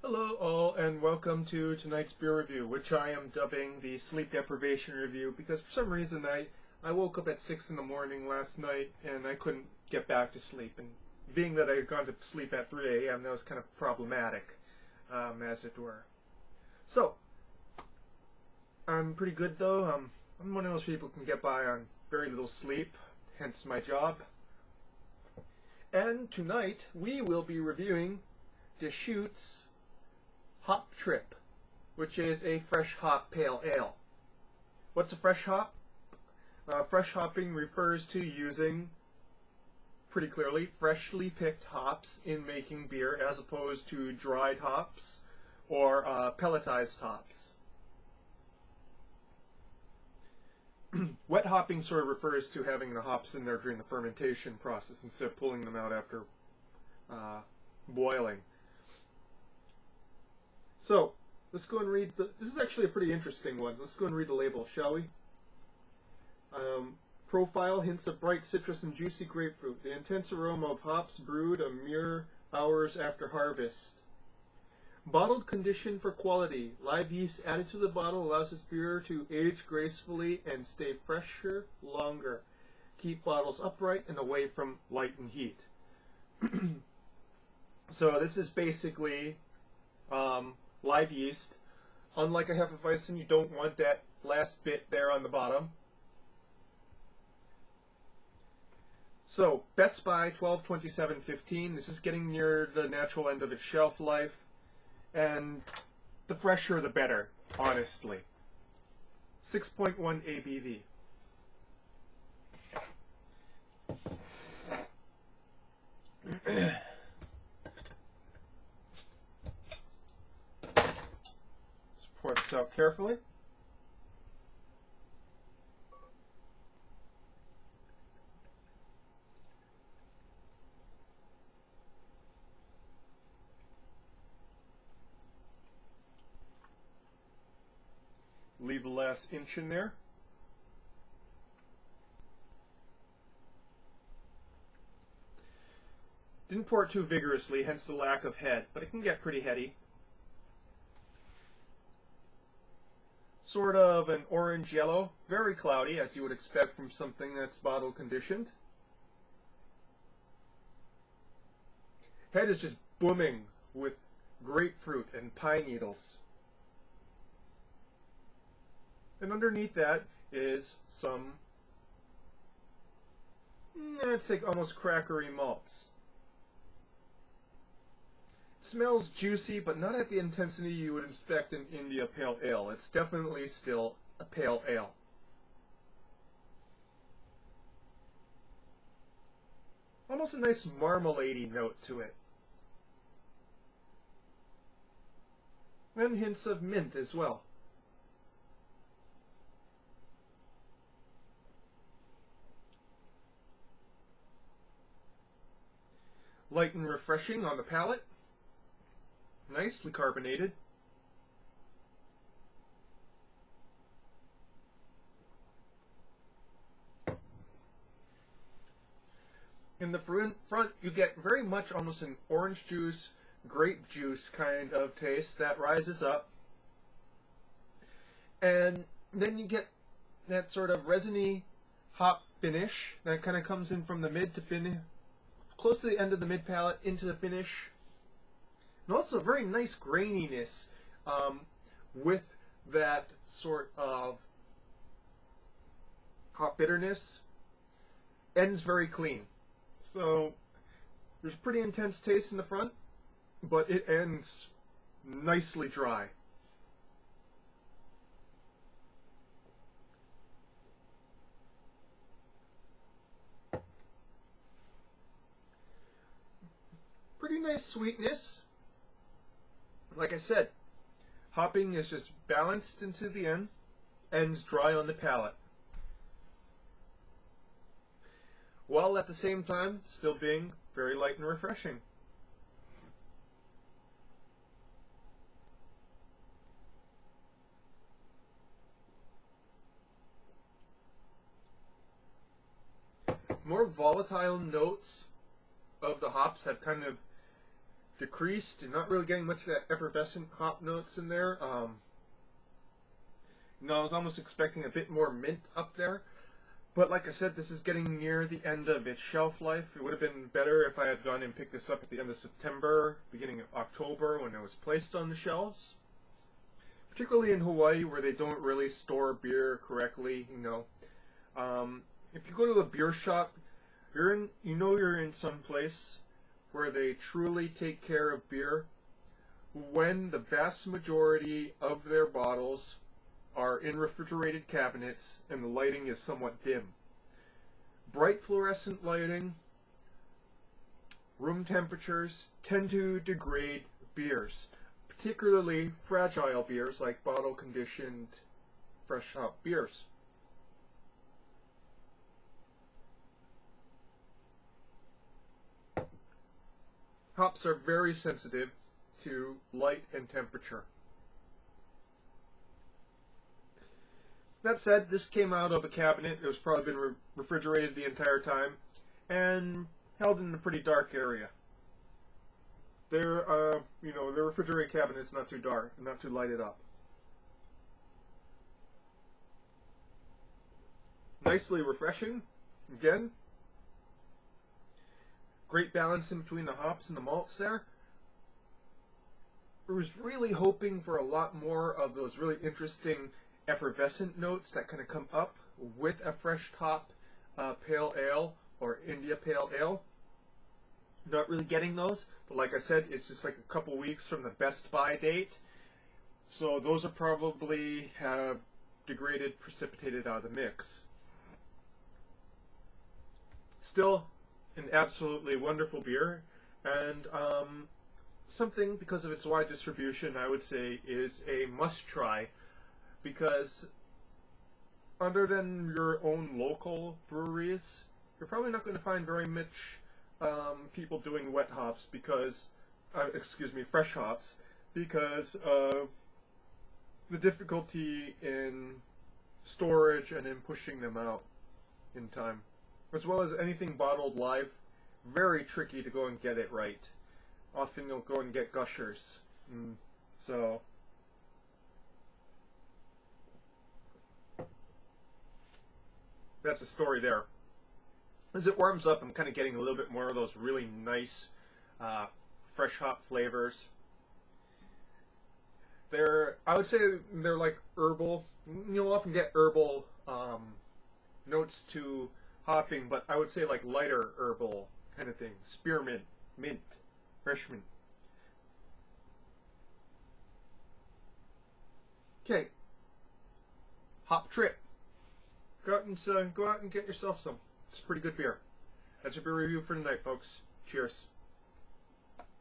Hello all and welcome to tonight's beer review, which I am dubbing the sleep deprivation review because for some reason I woke up at 6 in the morning last night and I couldn't get back to sleep, and being that I had gone to sleep at 3 a.m. that was kind of problematic, as it were. So, I'm pretty good though. I'm one of those people who can get by on very little sleep, hence my job. And tonight we will be reviewing Deschutes Hop Trip, which is a fresh hop pale ale. What's a fresh hop? Fresh hopping refers to using, pretty clearly, freshly picked hops in making beer as opposed to dried hops or pelletized hops. Wet hopping sort of refers to having the hops in there during the fermentation process instead of pulling them out after boiling. So, let's go and read this is actually a pretty interesting one. Let's go and read the label, shall we? Profile hints of bright citrus and juicy grapefruit. The intense aroma of hops brewed a mere hours after harvest. Bottled condition for quality. Live yeast added to the bottle allows this beer to age gracefully and stay fresher longer. Keep bottles upright and away from light and heat. So this is basically live yeast. Unlike a Hefeweizen, you don't want that last bit there on the bottom. So, Best By 12/27/15. This is getting near the natural end of its shelf life. And the fresher the better, honestly. 6.1 ABV. Pour this out carefully. Leave the last inch in there. Didn't pour it too vigorously, hence the lack of head, but it can get pretty heady. Sort of an orange yellow, very cloudy, as you would expect from something that's bottle conditioned. Head is just booming with grapefruit and pine needles. And underneath that is some, I'd say almost crackery malts. It smells juicy, but not at the intensity you would expect in India Pale Ale. It's definitely still a pale ale. Almost a nice marmalade-y note to it. And hints of mint as well. Light and refreshing on the palate. Nicely carbonated. In the front, you get very much almost an orange juice, grape juice kind of taste that rises up. And then you get that sort of resiny hop finish that kind of comes in from the mid to finish, close to the end of the mid palate into the finish. And also very nice graininess with that sort of hop bitterness. Ends very clean. So there's pretty intense taste in the front, but it ends nicely dry. Pretty nice sweetness. Like I said, hopping is just balanced into the end, ends dry on the palate, while at the same time still being very light and refreshing. More volatile notes of the hops have kind of decreased and not really getting much of that effervescent hop notes in there. I was almost expecting a bit more mint up there. But like I said, this is getting near the end of its shelf life. It would have been better if I had gone and picked this up at the end of September, beginning of October, when it was placed on the shelves. Particularly in Hawaii, where they don't really store beer correctly, If you go to a beer shop, you're in some place where they truly take care of beer when the vast majority of their bottles are in refrigerated cabinets and the lighting is somewhat dim. Bright fluorescent lighting, room temperatures tend to degrade beers, particularly fragile beers like bottle conditioned fresh hop beers. Hops are very sensitive to light and temperature. That said, this came out of a cabinet. It was probably been refrigerated the entire time and held in a pretty dark area. Their refrigerated cabinet's not too dark, not too lighted up. Nicely refreshing. Again, great balance in between the hops and the malts there. I was really hoping for a lot more of those really interesting effervescent notes that kind of come up with a fresh top pale ale or India pale ale. Not really getting those, but like I said, it's just like a couple weeks from the best buy date, so those are probably have degraded, precipitated out of the mix. Still an absolutely wonderful beer, and something, because of its wide distribution, I would say is a must try. Because other than your own local breweries, you're probably not going to find very much people doing wet hops because, fresh hops, because of the difficulty in storage and in pushing them out in time. As well as anything bottled live, very tricky to go and get it right. Often you'll go and get gushers. So that's a story there. As it warms up, I'm kind of getting a little bit more of those really nice fresh hop flavors. I would say they're like herbal. You'll often get herbal notes to hopping, but I would say like lighter herbal kind of thing. Spearmint, mint, fresh mint. Okay. Hop trip. Go out and get yourself some. It's a pretty good beer. That's your beer review for tonight, folks. Cheers.